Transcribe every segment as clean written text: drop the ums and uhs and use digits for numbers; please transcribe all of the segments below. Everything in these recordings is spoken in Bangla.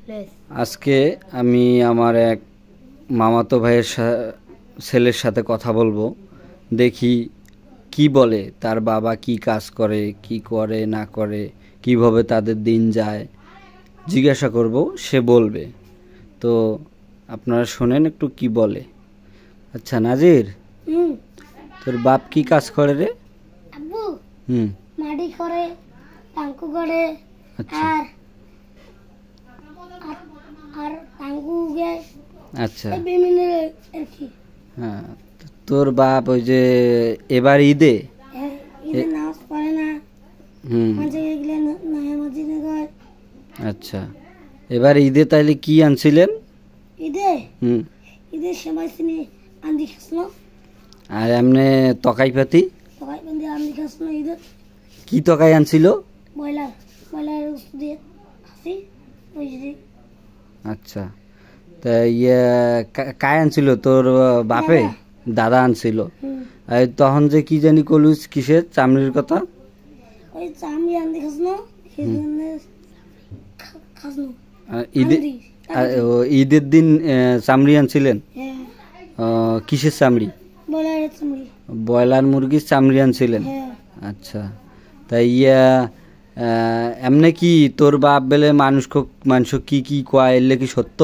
আজকে আমি আমার এক মামাতো ভাইয়ের ছেলের সাথে কথা বলবো, দেখি কি বলে, তার বাবা কি কাজ করে, কি করে না করে, কিভাবে তাদের দিন যায় জিজ্ঞাসা করব, সে বলবে। তো আপনারা শোনেন একটু কি বলে। আচ্ছা নাজির, তোর বাপ কি কাজ করে রে? আব্বু মাটি করে, টাঙ্কু করে, আচ্ছা আর টাঙ্কু উগে। আচ্ছা আর কি। হ্যাঁ, তোর বাপ ওই যে এবার ঈদে নামাজ পড়ে না, আচ্ছা এবার ঈদে তাইলে কি আনছিলেন? ঈদে সেমাই চিনি আন্দি খাসলো। আর এমনি তকাই পাতি আন্দি খাসলো। ঈদে কি তকাই আনছিল? ব্রয়লার দিয়ে খাসি ওই যে। আচ্ছা, তা ইয়ে কায় আনছিল? তোর বাপে? দাদা আনছিল। আর তখন যে কি জানি কলুস, কিসের চামড়ির কথা? ওই চামড়ি আন্দি খাসলো। ঈদের দিন চামড়ি আনছিলেন? কিসের চামড়ি? ব্রয়লার মুরগির চামড়ি আনছিলেন। আচ্ছা, তাই ইয়া এমনি কি তোর বাপ বেলে মানুষ কি কি কয়, এলে কি সত্য?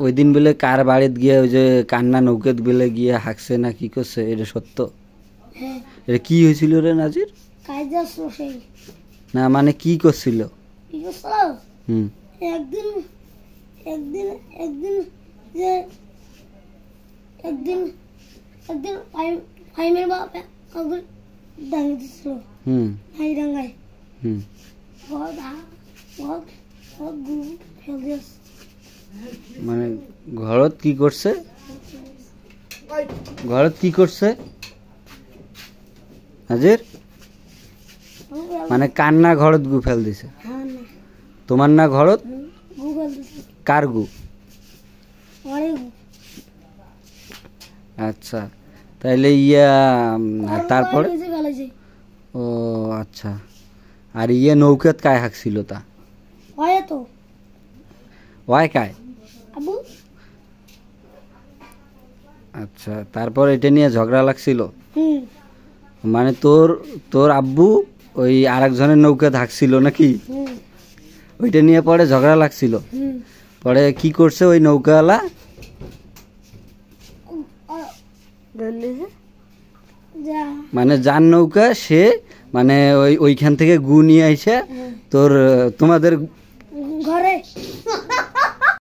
ওই দিন বেলে কার বাড়িতে গিয়ে ওই যে কান্না নৌকেত বেলে গিয়ে হাঁকছে না কি করছে, এটা সত্য? এটা কি হয়েছিল রে নাজির? না মানে কি করছিল? একদিন মানে ঘরত কি করছে? ঘরত কি করছে হাজির? মানে কান্না ঘরত গু ফেল দিছে? তোমার না ঘরত? কার গু? আচ্ছা, তাইলে ইয়া তারপরে? ও আচ্ছা, আর ইয়ে নৌকাত কায় হাঁকছিল? তা ওয়াই কায়? আচ্ছা, তারপর এটা নিয়ে ঝগড়া লাগছিল? মানে তোর আব্বু ওই আরেকজনের নৌকা হাঁকছিল নাকি? ওইটা নিয়ে পরে ঝগড়া লাগছিল। পরে কি করছে ওই নৌকাওয়ালা? মানে যার নৌকা সে মানে ওইখান থেকে গু নিয়ে আইসে তোমাদের ঘরে